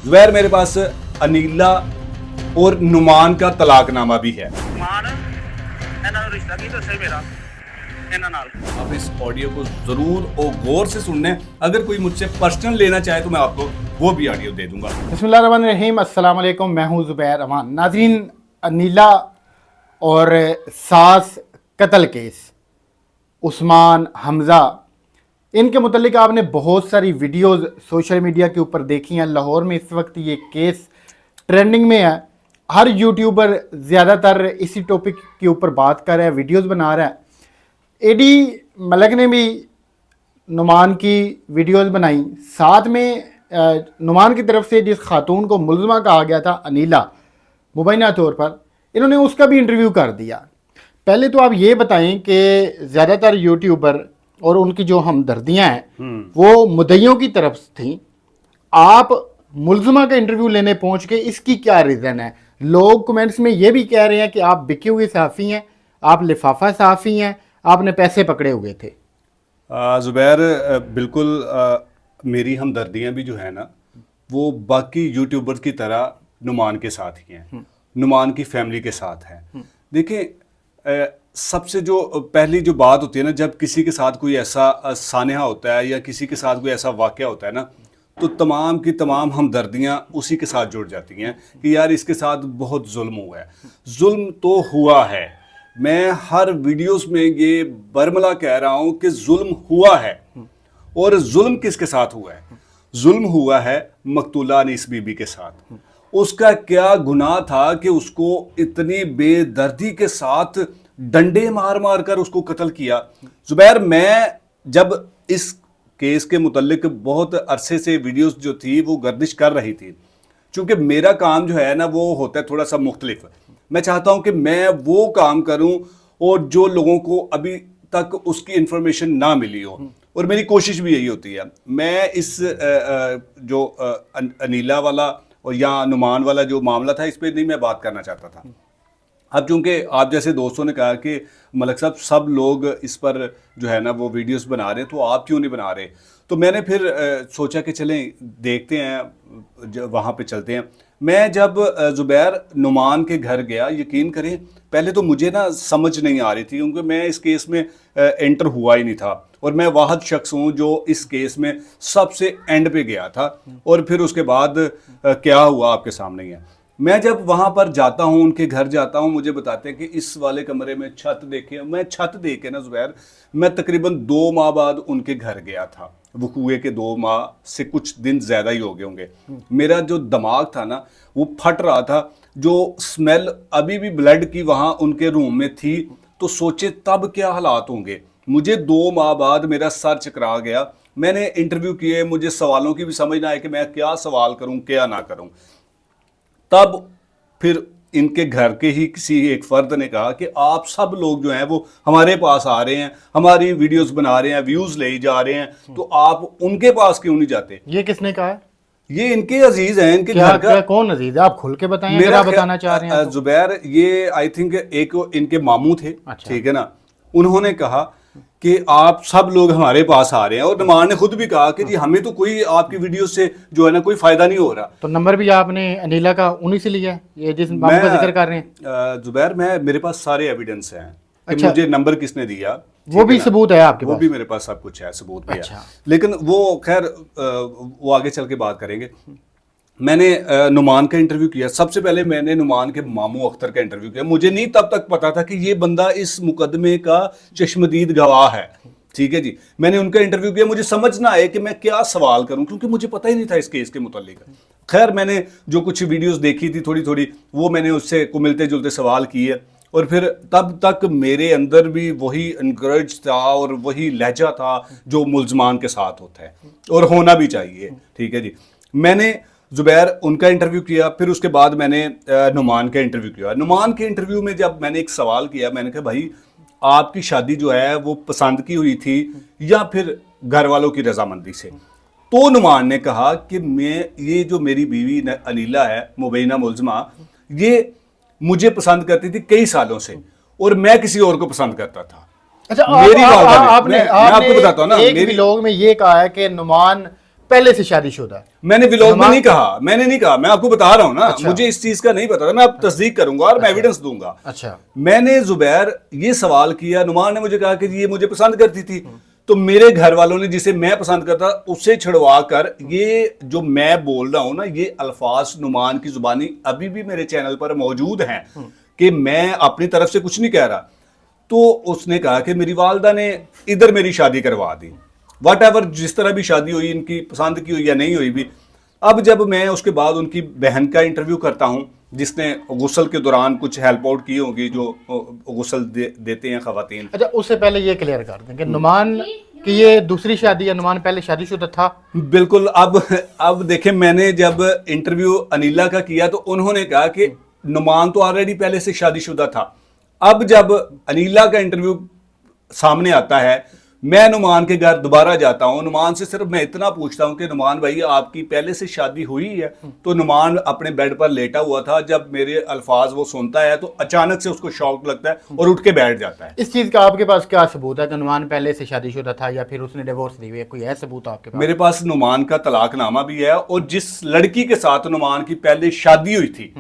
जुबैर, मेरे पास अनीला और नुमान का तलाकनामा भी है। आप इस ऑडियो को जरूर और गौर से सुनने। अगर कोई मुझसे पर्सनल लेना चाहे तो मैं आपको वो भी ऑडियो दे दूंगा। बिस्मिल्लाहिर्रहमानिर्रहीम, अस्सलाम वालेकुम। मैं हूं जुबैर अमान। नाज़रीन, अनीला और सास कत्ल केस, उस्मान हमज़ा, इनके मुतल्लिक आपने बहुत सारी वीडियोस सोशल मीडिया के ऊपर देखी हैं। लाहौर में इस वक्त ये केस ट्रेंडिंग में है। हर यूट्यूबर ज़्यादातर इसी टॉपिक के ऊपर बात कर रहा है, वीडियोस बना रहा है। एडी मलक ने भी नुमान की वीडियोस बनाई। साथ में नुमान की तरफ से जिस खातून को मुलज़मा कहा गया था, अनीला, मुबैना तौर पर, इन्होंने उसका भी इंटरव्यू कर दिया। पहले तो आप ये बताएं कि ज़्यादातर यूट्यूबर और उनकी जो हमदर्दियाँ हैं वो मुद्दइयों की तरफ थी। आप मुलज़मा का इंटरव्यू लेने पहुँच के, इसकी क्या रीज़न है? लोग कमेंट्स में ये भी कह रहे हैं कि आप बिके हुए सहाफ़ी हैं, आप लिफाफा सहाफ़ी हैं, आपने पैसे पकड़े हुए थे। जुबैर, बिल्कुल मेरी हमदर्दियाँ भी जो है ना, वो बाकी यूट्यूबर्स की तरह नुमान के साथ ही हैं, नुमान की फैमिली के साथ है। देखिए, सबसे जो पहली जो बात होती है ना, जब किसी के साथ कोई ऐसा सानहा होता है या किसी के साथ कोई ऐसा वाक़या होता है ना, तो तमाम की तमाम हमदर्दियाँ उसी के साथ जुड़ जाती हैं कि यार इसके साथ बहुत जुल्म हुआ है। जुल्म तो हुआ है, मैं हर वीडियोस में ये बरमला कह रहा हूँ कि जुल्म हुआ है। और जुल्म किसके साथ हुआ है? जुल्म हुआ है मकतूला अनीस बीबी के साथ। उसका क्या गुनाह था कि उसको इतनी बेदर्दी के साथ डंडे मार मार कर उसको कत्ल किया। जुबैर, मैं जब इस केस के मुतल्लिक बहुत अरसे से वीडियोस जो थी वो गर्दिश कर रही थी, क्योंकि मेरा काम जो है ना वो होता है थोड़ा सा मुख्तलिफ। मैं चाहता हूं कि मैं वो काम करूं और जो लोगों को अभी तक उसकी इंफॉर्मेशन ना मिली हो, और मेरी कोशिश भी यही होती है। मैं इस जो अनीला वाला और या नुमान वाला जो मामला था, इस पर नहीं मैं बात करना चाहता था। अब चूंकि आप जैसे दोस्तों ने कहा कि मलक साहब सब लोग इस पर जो है ना वो वीडियोस बना रहे हैं, तो आप क्यों नहीं बना रहे? तो मैंने फिर सोचा कि चलें देखते हैं, वहाँ पे चलते हैं। मैं जब जुबैर नुमान के घर गया, यकीन करें पहले तो मुझे ना समझ नहीं आ रही थी, क्योंकि मैं इस केस में एंटर हुआ ही नहीं था, और मैं वाहद शख्स हूँ जो इस केस में सबसे एंड पे गया था, और फिर उसके बाद क्या हुआ आपके सामने ही है। मैं जब वहाँ पर जाता हूँ, उनके घर जाता हूँ, मुझे बताते हैं कि इस वाले कमरे में छत देखे। मैं छत देखे ना जुबैर, मैं तकरीबन 2 माह बाद उनके घर गया था। वकूए के 2 माह से कुछ दिन ज़्यादा ही हो गए होंगे। मेरा जो दिमाग था ना वो फट रहा था। जो स्मेल अभी भी ब्लड की वहाँ उनके रूम में थी, तो सोचे तब क्या हालात होंगे। मुझे 2 माह बाद मेरा सर चकरा गया। मैंने इंटरव्यू किए, मुझे सवालों की भी समझ ना आए कि मैं क्या सवाल करूँ क्या ना करूँ। तब फिर इनके घर के ही किसी एक फर्द ने कहा कि आप सब लोग जो हैं वो हमारे पास आ रहे हैं, हमारी वीडियोस बना रहे हैं, व्यूज ले जा रहे हैं, तो आप उनके पास क्यों नहीं जाते? ये किसने कहा है? ये इनके अजीज हैं, इनके घर का। कौन अजीज है? आप खुल के बताएं अगर आप बताना चाह रहे हैं तो। जुबैर, ये आई थिंक एक इनके मामू थे, अच्छा। ठीक है ना। उन्होंने कहा कि आप सब लोग हमारे पास आ रहे हैं, और नुमान ने खुद भी कहा कि जी हमें तो कोई आपकी वीडियो से जो है ना कोई फायदा नहीं हो रहा। तो नंबर भी आपने अनीला का उन्हीं से लिया है, ये जिस मामले का जिक्र कर रहे हैं? जुबैर, मेरे पास सारे एविडेंस हैं कि अच्छा। मुझे नंबर किसने दिया, वो भी सबूत है आपके पास? वो भी मेरे पास सब कुछ है, सबूत भी अच्छा। है। लेकिन वो खैर वो आगे चल के बात करेंगे। मैंने नुमान का इंटरव्यू किया। सबसे पहले मैंने नुमान के मामू अख्तर का इंटरव्यू किया। मुझे नहीं तब तक पता था कि ये बंदा इस मुकदमे का चश्मदीद गवाह है, ठीक है जी। मैंने उनका इंटरव्यू किया। मुझे समझ ना आए कि मैं क्या सवाल करूं, क्योंकि मुझे पता ही नहीं था इस केस के मुतालिक। खैर, मैंने जो कुछ वीडियोस देखी थी थोड़ी थोड़ी, वो मैंने उससे को मिलते जुलते सवाल किए, और फिर तब तक मेरे अंदर भी वही इनकरेज था और वही लहजा था जो मुल्ज़मान के साथ होता है और होना भी चाहिए, ठीक है जी। मैंने जुबैर उनका इंटरव्यू किया, फिर उसके बाद मैंने नुमान का इंटरव्यू किया। नुमान के इंटरव्यू में जब मैंने एक सवाल किया, मैंने कहा भाई आपकी शादी जो है वो पसंद की हुई थी या फिर घर वालों की रजामंदी से? तो नुमान ने कहा कि मैं ये जो मेरी बीवी अनीला है, मुबैना मुल्ज़मा, ये मुझे पसंद करती थी कई सालों से, और मैं किसी और को पसंद करता था। अच्छा, मेरी आपने मैं आपको बताता हूँ ना, एक व्लॉग में ये कहा है कि नुमान पहले से शादीशुदा है? मैंने व्लॉग में नहीं कहा, मैंने नहीं कहा, मैं आपको बता रहा हूं ना। अच्छा। मुझे इस चीज का नहीं पता था, मैं अब तस्दीक करूंगा और मैं एविडेंस दूंगा। अच्छा। मैंने जुबैर ये सवाल किया, नुमान ने मुझे कहा कि ये मुझे पसंद करती थी, तो मेरे घर वालों ने जिसे मैं पसंद करता उसे छुड़वा कर ये जो मैं बोल रहा हूं ना, ये अल्फाज नुमान की जुबानी अभी भी मेरे चैनल पर मौजूद हैं कि मैं अपनी तरफ से कुछ नहीं कह रहा। तो उसने कहा कि मेरी वालदा ने इधर मेरी शादी करवा दी, वट एवर, जिस तरह भी शादी हुई, इनकी पसंद की हुई या नहीं हुई भी। अब जब मैं उसके बाद उनकी बहन का इंटरव्यू करता हूं जिसने गुस्ल के दौरान कुछ हेल्प आउट की होगी, जो गुस्ल देते हैं खवातीन। अच्छा, उससे पहले ये क्लियर कर दें कि नुमान की ये दूसरी शादी है, नुमान पहले शादीशुदा था? बिल्कुल। अब देखें, मैंने जब इंटरव्यू अनीला का किया तो उन्होंने कहा कि नुमान तो ऑलरेडी पहले से शादीशुदा था। अब जब अनीला का इंटरव्यू सामने आता है, मैं नुमान के घर दोबारा जाता हूं, नुमान से सिर्फ मैं इतना पूछता हूं कि नुमान भाई आपकी पहले से शादी हुई है? तो नुमान अपने बेड पर लेटा हुआ था। जब मेरे अल्फाज वो सुनता है तो अचानक से उसको शॉक लगता है और उठ के बैठ जाता है। इस चीज का आपके पास क्या सबूत है कि नुमान पहले से शादीशुदा था या फिर उसने डिवोर्स दी हुई है? कोई है सबूत आपके पास? मेरे पास नुमान का तलाकनामा भी है और जिस लड़की के साथ नुमान की पहले शादी हुई थी,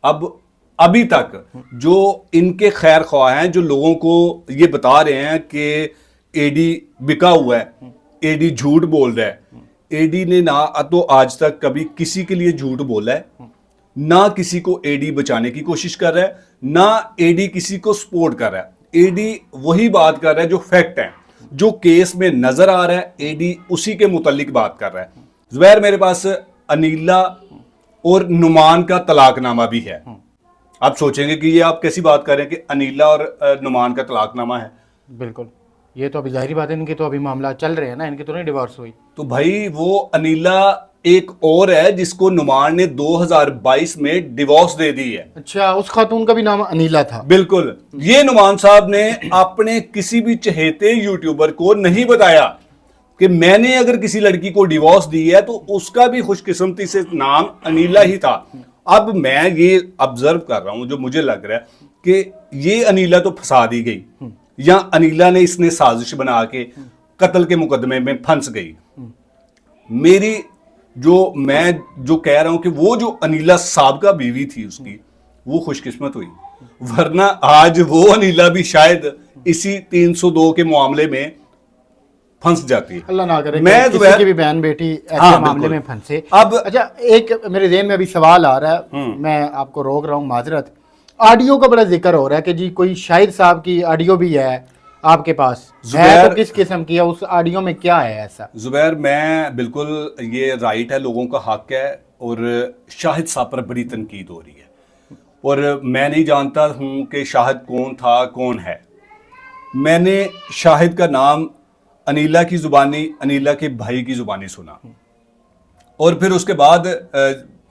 अब अभी तक जो इनके खैर ख्वाह हैं, जो लोगों को ये बता रहे हैं कि एडी बिका हुआ है, एडी झूठ बोल रहा है, एडी ने ना तो आज तक कभी किसी के लिए झूठ बोला है, ना किसी को एडी बचाने की कोशिश कर रहा है, ना एडी किसी को सपोर्ट कर रहा है। एडी वही बात कर रहा है जो फैक्ट है, जो केस में नजर आ रहा है, एडी उसी के मुतालिक बात कर रहा है। जुबैर, मेरे पास अनीला और नुमान का तलाकनामा भी है। आप सोचेंगे कि ये आप कैसी बात कर रहे हैं कि अनीला और नुमान का तलाकनामा है? बिल्कुल, ये तो अभी जाहिर बात है, इनके तो अभी मामला चल रहे हैं ना, इनकी तो नहीं डिवोर्स हुई। तो भाई वो अनीला एक और है जिसको नुमान ने 2022 में डिवोर्स दे दी है। अच्छा, उस खातून का भी नाम अनीला था? बिल्कुल। ये नुमान साहब ने अपने किसी भी चहेते यूट्यूबर को नहीं बताया कि मैंने अगर किसी लड़की को डिवोर्स दी है तो उसका भी खुशकिस्मती से नाम अनीला ही था। अब मैं ये ऑब्जर्व कर रहा हूं, जो मुझे लग रहा है कि ये अनीला तो फंसा दी गई, या अनीला ने इसने साजिश बना के कत्ल के मुकदमे में फंस गई। मेरी मैं जो कह रहा हूं कि वो जो अनीला साहब बीवी थी उसकी, वो खुशकिस्मत हुई, वरना आज वो अनीला भी शायद इसी 302 के मामले में फंस जाती है। अल्लाह ना करे मैं कि किसी की भी बहन बेटी ऐसे हाँ, मामले बिल्कुल। में फंसे। अब अच्छा, एक मेरे ज़हन में अभी सवाल आ रहा है, मैं आपको रोक रहा हूँ, माजरत। ऑडियो का बड़ा जिक्र हो रहा है कि जी कोई शाहिद साहब की ऑडियो भी है आपके पास, है तो किस किस्म की है? उस ऑडियो में क्या है ऐसा? जुबैर, मैं बिल्कुल, ये राइट है, लोगों का हक है, और शाहिद साहब पर बड़ी तनकीद हो रही है, और मैं नहीं जानता हूं कि शाहिद कौन था कौन है। मैंने शाहिद का नाम अनीला की जुबानी, अनीला के भाई की जुबानी सुना, और फिर उसके बाद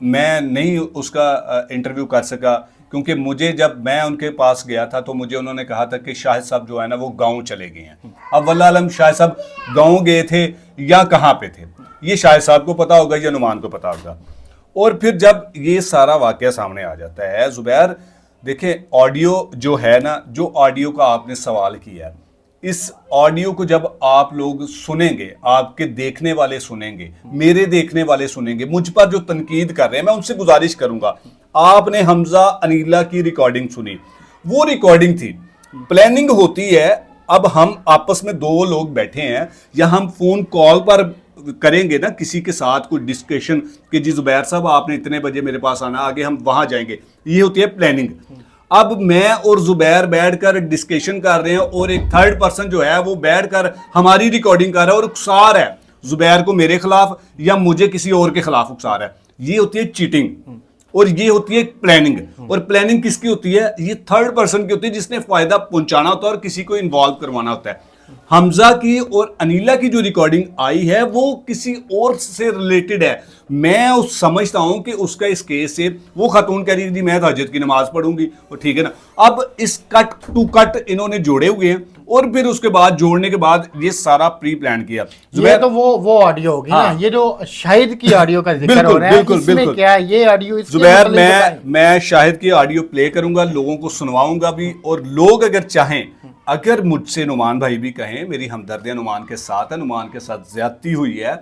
मैं नहीं उसका इंटरव्यू कर सका, क्योंकि मुझे, जब मैं उनके पास गया था तो मुझे उन्होंने कहा था कि शाहिद साहब जो है ना वो गांव चले गए हैं। अब वल्लाह आलम शाहिद साहब गांव गए थे या कहाँ पे थे, ये शाहिद साहब को पता होगा या नुमान को पता होगा। और फिर जब ये सारा वाकया सामने आ जाता है, जुबैर देखें, ऑडियो जो है ना, जो ऑडियो का आपने सवाल किया, इस ऑडियो को जब आप लोग सुनेंगे, आपके देखने वाले सुनेंगे, मेरे देखने वाले सुनेंगे, मुझ पर जो तनकीद कर रहे हैं, मैं उनसे गुजारिश करूंगा, आपने हमजा अनीला की रिकॉर्डिंग सुनी, वो रिकॉर्डिंग थी, प्लानिंग होती है। अब हम आपस में दो लोग बैठे हैं या हम फोन कॉल पर करेंगे ना किसी के साथ कोई डिस्कशन कि जी जुबैर साहब आपने इतने बजे मेरे पास आना, आगे हम वहां जाएंगे, ये होती है प्लानिंग। अब मैं और जुबैर बैठकर डिस्कशन कर रहे हैं और एक थर्ड पर्सन जो है वो बैठकर हमारी रिकॉर्डिंग कर रहा है और उकसा रहा है जुबैर को मेरे खिलाफ या मुझे किसी और के खिलाफ उकसा रहा है। ये होती है चीटिंग और ये होती है प्लानिंग। और प्लानिंग किसकी होती है? ये थर्ड पर्सन की होती है जिसने फायदा पहुंचाना होता है और किसी को इन्वॉल्व करवाना होता है। हमजा की और अनीला की जो रिकॉर्डिंग आई है वो किसी और से रिलेटेड है। मैं उस समझता हूं कि उसका इस केस से वो खातून कह रही थी मैं तहज्जुद की नमाज पढ़ूंगी, और ठीक है ना। अब इस कट टू कट इन्होंने जोड़े हुए हैं और फिर उसके बाद जोड़ने के बाद ये सारा प्री प्लान किया। ये तो वो ऑडियो होगी ना, ये जो शाहिद की ऑडियो का जिक्र हो रहा है, इसमें क्या है? ये ऑडियो जुबैर मैं शाहिद की ऑडियो प्ले करूंगा, लोगों को सुनवाऊंगा भी, और लोग अगर चाहें, अगर मुझसे नुमान भाई भी कहें मेरी हमदर्दियां नुमान के साथ है, नुमान के साथ ज्यादती हुई है,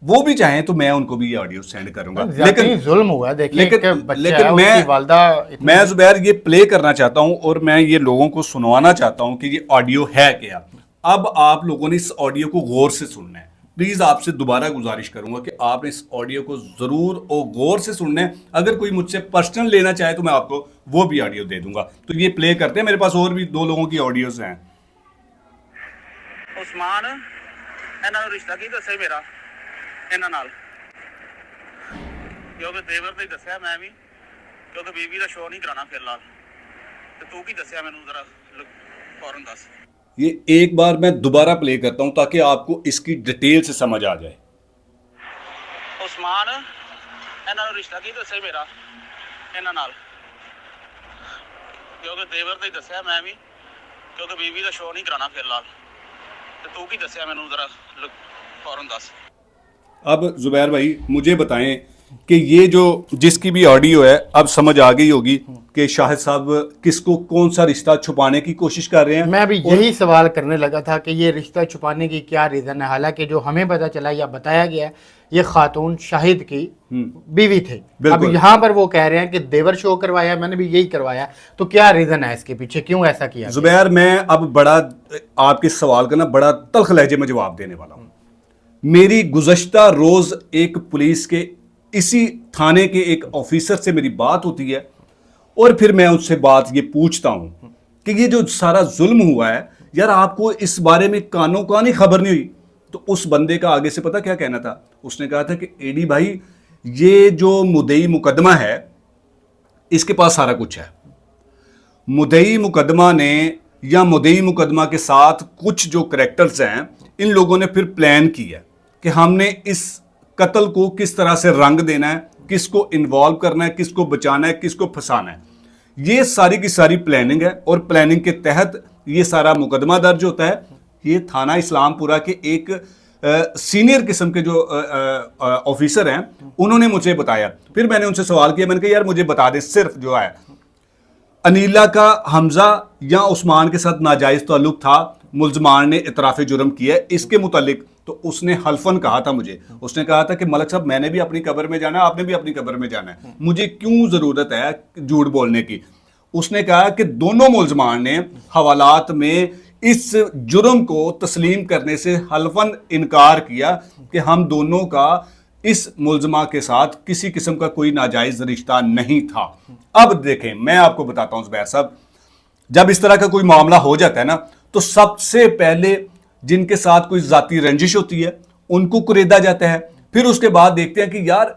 वो भी चाहें तो मैं उनको भी ये ऑडियो सेंड करूंगा। लेकिन जुल्म हुआ, देखिए लेकिन एक बच्चा लेकिन है, उसकी वालदा मैं जुबैर ये प्ले करना चाहता हूं और मैं ये लोगों को सुनवाना चाहता हूं कि ये ऑडियो है क्या। अब आप लोगों ने इस ऑडियो को गौर से सुनना है। प्लीज आपसे दोबारा गुजारिश करूंगा कि आपने इस ऑडियो को जरूर और गौर से सुनना है। अगर कोई मुझसे पर्सनल लेना चाहे तो मैं आपको वो भी ऑडियो दे दूंगा। तो ये प्ले करते हैं, मेरे पास और भी 2 लोगों की ऑडियोज हैं। उस्मान ਇਹਨਾਂ ਨੂੰ ਰਿਸ਼ਤਾ ਕੀ ਦੱਸਿਆ ਮੇਰਾ ਇਹਨਾਂ ਨਾਲ, ਕਿਉਂਕਿ ਦੇਵਰ ਨੇ ਦੱਸਿਆ, ਮੈਂ ਵੀ ਕਿਉਂਕਿ ਬੀਬੀ ਦਾ ਸ਼ੋਅ ਨਹੀਂ ਕਰਾਣਾ ਫਿਲਹਾਲ, ਤੇ ਤੂੰ ਕੀ ਦੱਸਿਆ ਮੈਨੂੰ ਜ਼ਰਾ ਫੌਰਨ ਦੱਸ। ये एक बार मैं दोबारा प्ले करता हूं ताकि आपको इसकी डिटेल से समझ आ जाए। ਉਸਮਾਨ ਇਹਨਾਂ ਨੂੰ ਰਿਸ਼ਤਾ ਕੀ ਦੱਸਿਆ ਮੇਰਾ ਇਹਨਾਂ ਨਾਲ, ਕਿਉਂਕਿ ਦੇਵਰ ਨੇ ਦੱਸਿਆ, ਮੈਂ ਵੀ ਕਿਉਂਕਿ ਬੀਬੀ ਦਾ ਸ਼ੋਅ ਨਹੀਂ ਕਰਾਣਾ ਫਿਲਹਾਲ, ਤੇ ਤੂੰ ਕੀ ਦੱਸਿਆ ਮੈਨੂੰ ਜ਼ਰਾ ਫੌਰਨ ਦੱਸ। अब जुबैर भाई मुझे बताएं कि ये जो जिसकी भी ऑडियो है अब समझ आ गई होगी कि शाहिद साहब किसको कौन सा रिश्ता छुपाने की कोशिश कर रहे हैं। मैं भी यही सवाल करने लगा था कि ये रिश्ता छुपाने की क्या रीज़न है। हालांकि जो हमें पता चला या बताया गया है, ये खातून शाहिद की बीवी थे। अब यहाँ पर वो कह रहे हैं कि देवर शो करवाया, मैंने भी यही करवाया, तो क्या रीज़न है इसके पीछे, क्यों ऐसा किया? जुबैर मैं अब बड़ा आपके सवाल का ना बड़ा तल्ख लहजे में जवाब देने वाला हूँ। मेरी गुज़श्ता रोज़ एक पुलिस के इसी थाने के एक ऑफिसर से मेरी बात होती है और फिर मैं उससे बात ये पूछता हूँ कि ये जो सारा जुल्म हुआ है यार, आपको इस बारे में कानो कानी खबर नहीं हुई? तो उस बंदे का आगे से पता क्या कहना था? उसने कहा था कि एडी भाई ये जो मुद्दई मुकदमा है इसके पास सारा कुछ है। मुद्दई मुकदमा ने या मुद्दई मुकदमा के साथ कुछ जो करैक्टर्स हैं इन लोगों ने फिर प्लान किया कि हमने इस कत्ल को किस तरह से रंग देना है, किसको इन्वॉल्व करना है, किसको बचाना है, किसको फंसाना है। ये सारी की सारी प्लानिंग है और प्लानिंग के तहत ये सारा मुकदमा दर्ज होता है। ये थाना इस्लामपुरा के एक सीनियर किस्म के जो ऑफिसर हैं उन्होंने मुझे बताया। फिर मैंने उनसे सवाल किया, मैंने कहा यार मुझे बता दे सिर्फ जो है अनीला का हमजा या उस्मान के साथ नाजायज ताल्लुक था, मुल्जमान ने इतराफ़ जुर्म किया है, इसके मुतालिक। तो उसने हल्फन कहा था मुझे, उसने कहा था कि मलक साहब मैंने भी अपनी कब्र में जाना है, आपने भी अपनी कब्र में जाना है, मुझे क्यों ज़रूरत है झूठ बोलने की। उसने कहा कि दोनों मुल्जमान ने हवालात में इस जुर्म को तस्लीम करने से हल्फन इनकार किया कि हम दोनों का इस मुल्जमा के साथ किसी किस्म का कोई नाजायज रिश्ता नहीं था। अब देखें मैं आपको बताता हूं ज़ुबैर साहब, जब इस तरह का कोई मामला हो जाता है ना तो सबसे पहले जिनके साथ कोई जाती रंजिश होती है उनको कुरेदा जाता है। फिर उसके बाद देखते हैं कि यार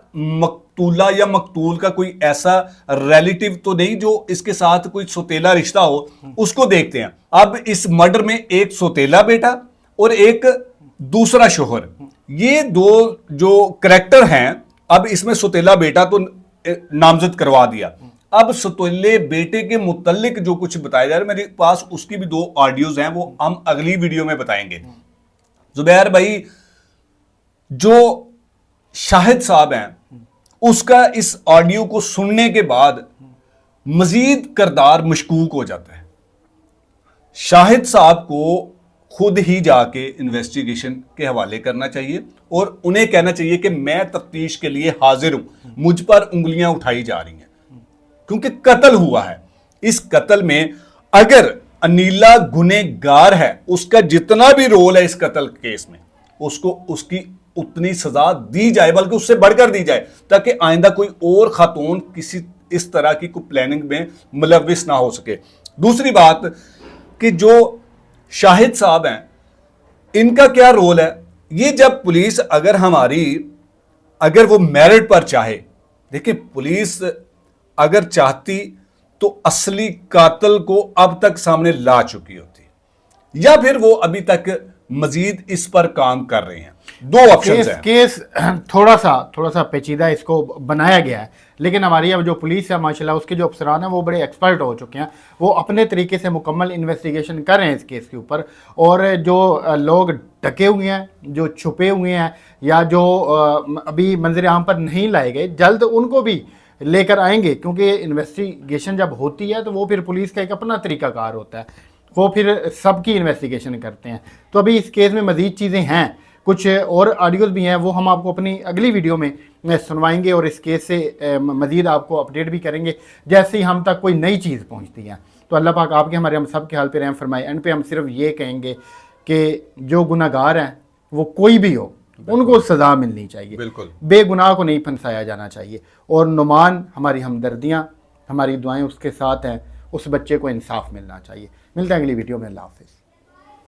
मकतूला या मकतूल का कोई ऐसा रिलेटिव तो नहीं जो इसके साथ कोई सौतेला रिश्ता हो, उसको देखते हैं। अब इस मर्डर में एक सौतेला बेटा और एक दूसरा शोहर, ये दो जो करैक्टर हैं। अब इसमें सौतेला बेटा तो नामजद करवा दिया, अब सौतेले बेटे के मुतल्लिक जो कुछ बताया जा रहा है मेरे पास उसकी भी 2 ऑडियोज हैं, वो हम अगली वीडियो में बताएंगे। जुबैर भाई जो शाहिद साहब हैं उसका इस ऑडियो को सुनने के बाद मजीद किरदार मशकूक हो जाता है। शाहिद साहब को खुद ही जाके इन्वेस्टिगेशन के हवाले करना चाहिए और उन्हें कहना चाहिए कि मैं तफ्तीश के लिए हाजिर हूं, मुझ पर उंगलियां उठाई जा रही हैं क्योंकि कत्ल हुआ है। इस कत्ल में अगर अनीला गुनहगार है, उसका जितना भी रोल है इस कत्ल केस में, उसको उसकी उतनी सजा दी जाए, बल्कि उससे बढ़कर दी जाए, ताकि आइंदा कोई और खातून किसी इस तरह की कोई प्लानिंग में मुलव्विस ना हो सके। दूसरी बात कि जो शाहिद साहब हैं इनका क्या रोल है, ये जब पुलिस अगर वो मेरिट पर चाहे, देखिए पुलिस अगर चाहती तो असली कातिल को अब तक सामने ला चुकी होती, या फिर वो अभी तक मजीद इस पर काम कर रहे हैं। 2 ऑप्शन हैं। केस थोड़ा सा पेचीदा इसको बनाया गया है, लेकिन हमारी अब जो पुलिस है माशाल्लाह उसके जो अफसरान हैं वो बड़े एक्सपर्ट हो चुके हैं, वो अपने तरीके से मुकम्मल इन्वेस्टिगेशन कर रहे हैं इस केस के ऊपर। और जो लोग ढके हुए हैं, जो छुपे हुए हैं, या जो अभी मंजर आम पर नहीं लाए गए, जल्द उनको भी लेकर आएंगे, क्योंकि इन्वेस्टिगेशन जब होती है तो वो फिर पुलिस का एक अपना तरीकाकार होता है, वो फिर सबकी इन्वेस्टिगेशन करते हैं। तो अभी इस केस में मज़ीद चीज़ें हैं, कुछ और ऑडियोज़ भी हैं, वो हम आपको अपनी अगली वीडियो में सुनवाएंगे और इस केस से मज़ीद आपको अपडेट भी करेंगे जैसे ही हम तक कोई नई चीज़ पहुंचती है। तो अल्लाह पाक आपके हमारे हम सब के हाल पे रहम फरमाए। एंड पे हम सिर्फ ये कहेंगे कि जो गुनाहगार हैं वो कोई भी हो उनको सज़ा मिलनी चाहिए, बिल्कुल बेगुनाह को नहीं फंसाया जाना चाहिए। और नुमान हमारी हमदर्दियाँ, हमारी दुआएं उसके साथ हैं, उस बच्चे को इंसाफ मिलना चाहिए। मिलते हैं अगली वीडियो में। अल्लाह हाफ़िज़।